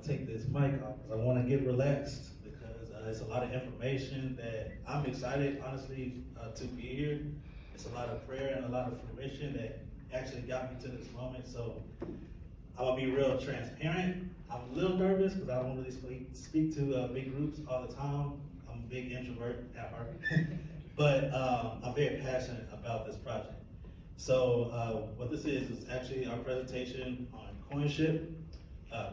take this mic off because I want to get relaxed because it's a lot of information that I'm excited, honestly, to be here. It's a lot of prayer and a lot of fruition that actually got me to this moment. So I'll be real transparent. I'm a little nervous because I don't really speak to big groups all the time. I'm a big introvert at heart, but I'm very passionate about this project. So what this is actually our presentation on Qoinship,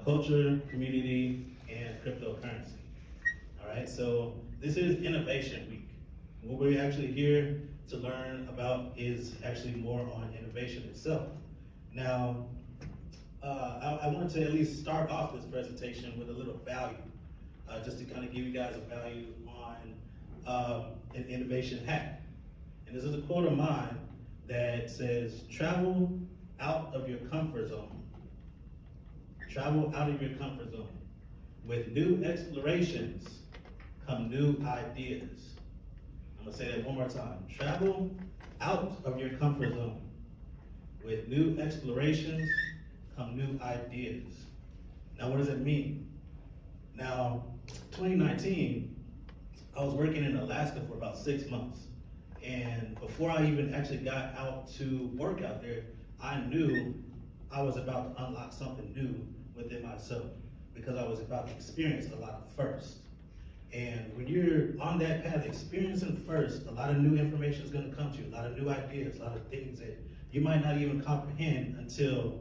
culture, community, and cryptocurrency. All right, so this is Innovation Week. What we're actually here to learn about is actually more on innovation itself. Now, I wanted to at least start off this presentation with a little value, just to kind of give you guys a value on an innovation hack. And this is a quote of mine that says, travel out of your comfort zone. Travel out of your comfort zone. With new explorations come new ideas. I'm gonna say that one more time. Travel out of your comfort zone. With new explorations come new ideas. Now, what does it mean? Now, 2019, I was working in Alaska for about 6 months. And before I even actually got out to work out there, I knew I was about to unlock something new within myself because I was about to experience a lot first. And when you're on that path, experiencing first, a lot of new information is going to come to you, a lot of new ideas, a lot of things that you might not even comprehend until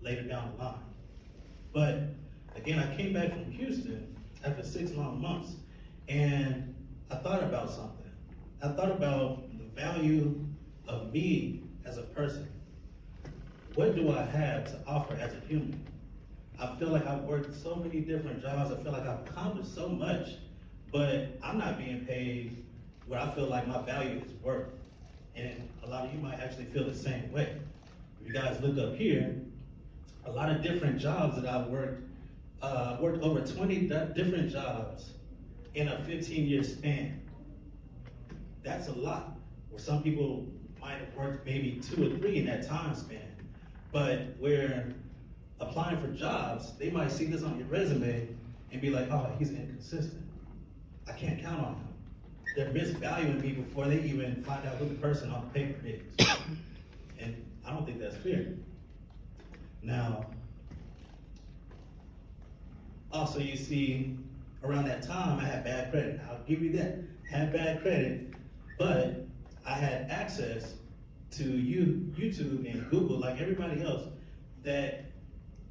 later down the line. But again, I came back from Houston after 6 long months, and I thought about something. I thought about the value of me as a person. What do I have to offer as a human? I feel like I've worked so many different jobs. I feel like I've accomplished so much, but I'm not being paid what I feel like my value is worth. And a lot of you might actually feel the same way. If you guys look up here, a lot of different jobs that I've worked, worked over 20 different jobs in a 15-year span. That's a lot. Where some people might have worked maybe 2 or 3 in that time span. But where applying for jobs, they might see this on your resume and be like, oh, he's inconsistent. I can't count on him. They're misvaluing me before they even find out who the person on the paper is. And I don't think that's fair. Now, also you see, around that time, I had bad credit. I'll give you that. Had bad credit, but I had access to YouTube and Google, like everybody else, that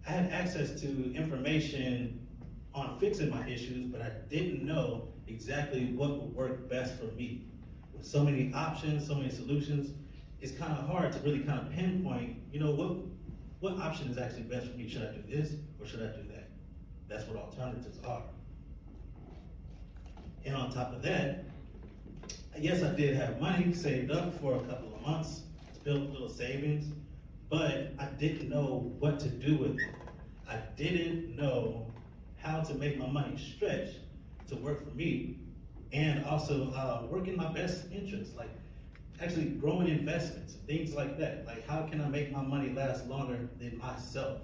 I had access to information on fixing my issues, but I didn't know exactly what would work best for me. With so many options, so many solutions, it's kind of hard to really kind of pinpoint, you know, what option is actually best for me? Should I do this or should I do that? That's what alternatives are. And on top of that, yes, I did have money saved up for a couple of months to build a little savings, but I didn't know what to do with it. I didn't know how to make my money stretch to work for me and also work in my best interest, like actually growing investments, things like that. Like, how can I make my money last longer than myself?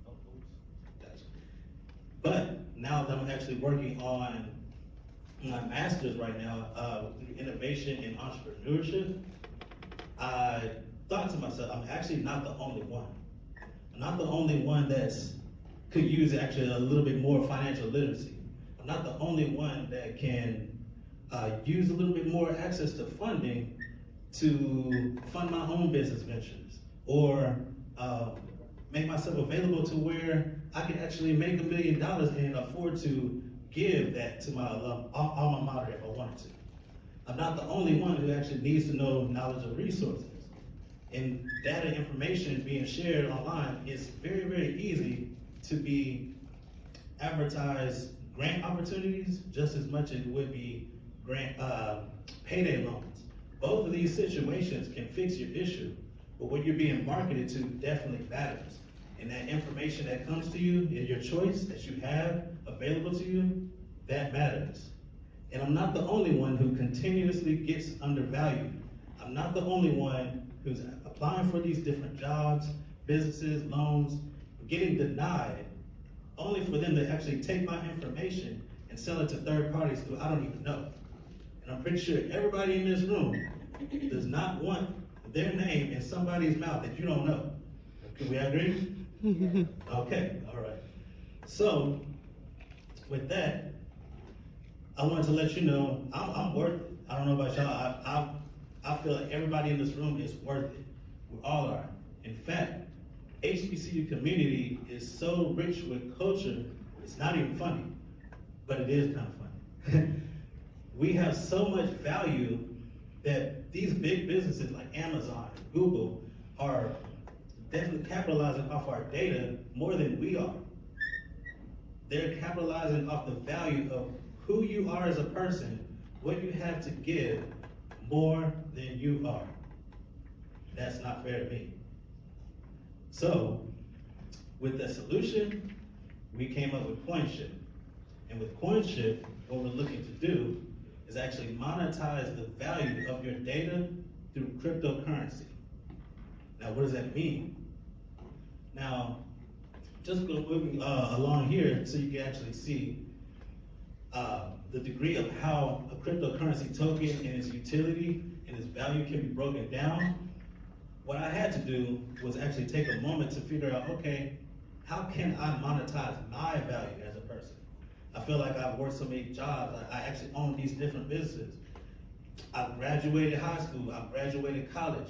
Oh, oops. Gotcha. But now that I'm actually working on my master's right now, innovation and entrepreneurship, I thought to myself, I'm actually not the only one. I'm not the only one that's could use actually a little bit more financial literacy. I'm not the only one that can use a little bit more access to funding to fund my own business ventures or make myself available to where I can actually make $1 million and afford to give that to my alma mater if I wanted to. I'm not the only one who actually needs to know knowledge of resources. And data information being shared online is very, very easy to be advertised grant opportunities just as much as it would be grant payday loans. Both of these situations can fix your issue, but what you're being marketed to definitely matters. And that information that comes to you and your choice that you have available to you, that matters. And I'm not the only one who continuously gets undervalued. I'm not the only one who's applying for these different jobs, businesses, loans, getting denied, only for them to actually take my information and sell it to third parties who I don't even know. And I'm pretty sure everybody in this room does not want their name in somebody's mouth that you don't know. Can we agree? Okay, all right. So, with that, I wanted to let you know I'm worth it. I don't know about y'all. I feel like everybody in this room is worth it. We all are. In fact, HBCU community is so rich with culture, it's not even funny, but it is kind of funny. We have so much value that these big businesses like Amazon and Google are definitely capitalizing off our data more than we are. They're capitalizing off the value of who you are as a person, what you have to give, more than you are. That's not fair to me. So, with the solution, we came up with Qoinship. And with Qoinship, what we're looking to do is actually monetize the value of your data through cryptocurrency. Now, what does that mean? Now, just go moving along here so you can actually see the degree of how a cryptocurrency token and its utility and its value can be broken down. What I had to do was actually take a moment to figure out, okay, how can I monetize my value as a person? I feel like I've worked so many jobs. I actually own these different businesses. I've graduated high school. I've graduated college.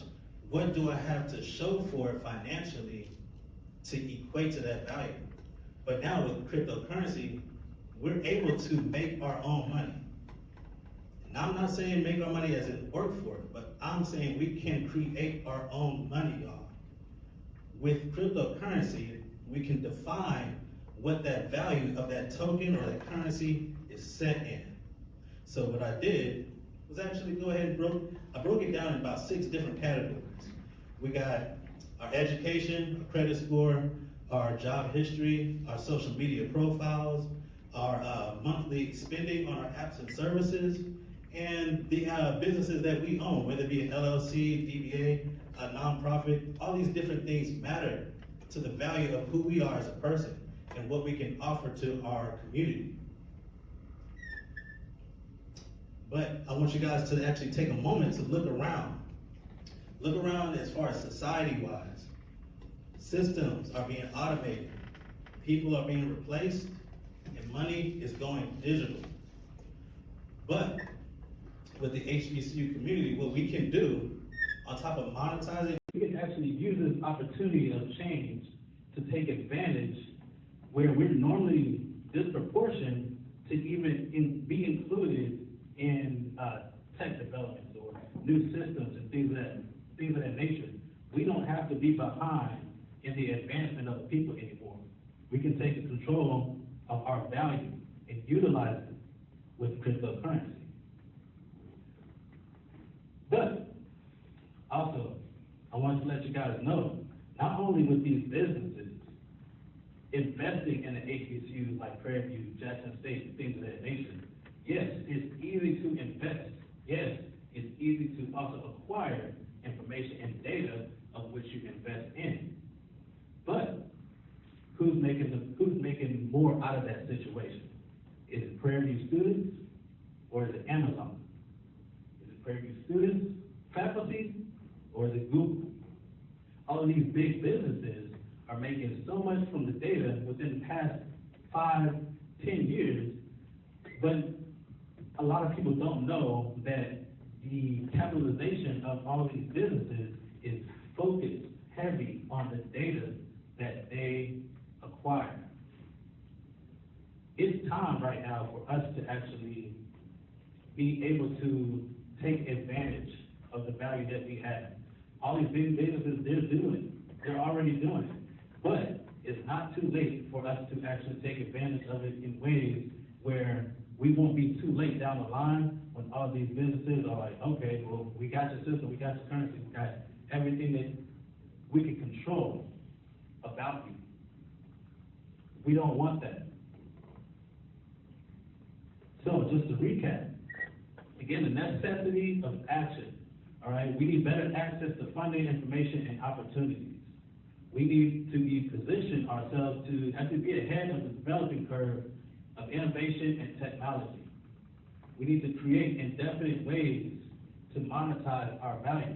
What do I have to show for it financially to equate to that value? But now with cryptocurrency, we're able to make our own money. And I'm not saying make our money as in work for it, but I'm saying we can create our own money, y'all. With cryptocurrency, we can define what that value of that token or that currency is set in. So what I did was actually go ahead and I broke it down in about 6 different categories. We got our education, our credit score, our job history, our social media profiles, our monthly spending on our apps and services, and the businesses that we own, whether it be an LLC, DBA, a nonprofit. All these different things matter to the value of who we are as a person and what we can offer to our community. But I want you guys to actually take a moment to look around. Look around as far as society-wise. Systems are being automated. People are being replaced, and money is going digital. But with the HBCU community, what we can do, on top of monetizing, we can actually use this opportunity of change to take advantage where we're normally disproportionate to even be included in tech developments or new systems and things of that nature. We don't have to be behind in the advancement of the people anymore. We can take control of our value and utilize it with cryptocurrency. But also, I want to let you guys know, not only with these businesses, investing in an HBCU like Prairie, Jackson State, and things of that nature, yes, it's easy to invest. Yes, it's easy to also acquire information and data of which you invest in. But who's making more out of that situation? Is it Prairie students or is it Amazon? Is it Prairie students, faculty, or is it Google? All of these big businesses are making so much from the data within the past 5, 10 years, but a lot of people don't know that the capitalization of all of these businesses is focused heavy on the data that they acquire. It's time right now for us to actually be able to take advantage of the value that we have. All these big businesses, they're already doing it. But it's not too late for us to actually take advantage of it in ways where we won't be too late down the line when all these businesses are like, okay, well, we got your system, we got your currency, we got everything that we can control about you. We don't want that. So just to recap, again, the necessity of action. All right, we need better access to funding, information, and opportunities. We need to be positioned ourselves to actually be ahead of the developing curve of innovation and technology. We need to create indefinite ways to monetize our value.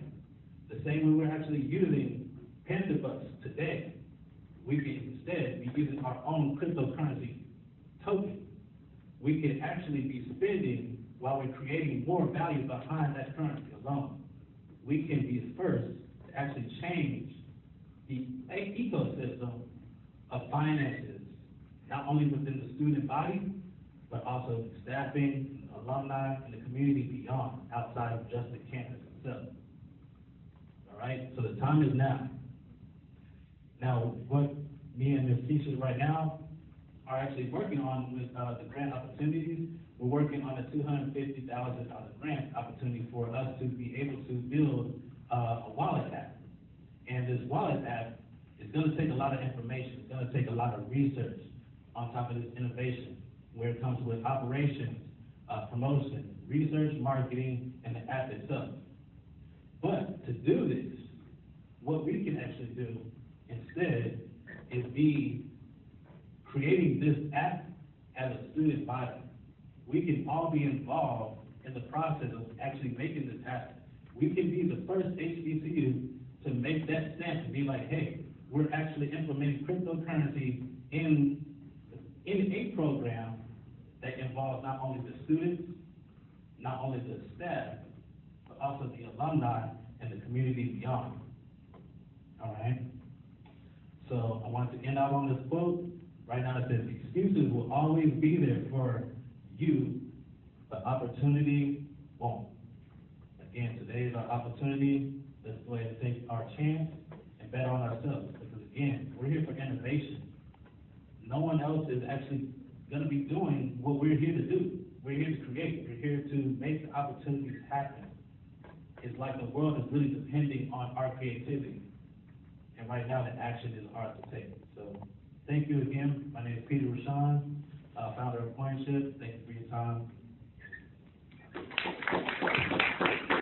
The same way we're actually using Pentabucks today, we can instead be using our own cryptocurrency token. We can actually be spending while we're creating more value behind that currency alone. We can be the first to actually change the ecosystem of finances, not only within the student body, but also the staffing, the alumni, and the community beyond, outside of just the campus itself. All right, so the time is now. Now, what me and Ms. Keisha right now are actually working on with the grant opportunities, we're working on a $250,000 grant opportunity for us to be able to build a wallet app. And this wallet app is going to take a lot of information. It's going to take a lot of research on top of this innovation, where it comes with operations, promotion, research, marketing, and the app itself. But to do this, what we can actually do instead is be creating this app as a student body. We can all be involved in the process of actually making this happen. We can be the first HBCU to make that stamp and be like, hey, we're actually implementing cryptocurrency in a program that involves not only the students, not only the staff, but also the alumni and the community beyond. All right? So I want to end out on this quote. Right now it says, excuses will always be there for you, but opportunity won't. Again, today is our opportunity. Let's go ahead and take our chance and bet on ourselves. Because again, we're here for innovation. No one else is actually going to be doing what we're here to do. We're here to create. We're here to make the opportunities happen. It's like the world is really depending on our creativity. And right now, the action is ours to take. So thank you again. My name is Roshan, founder of Qoinship. Thank you for your time.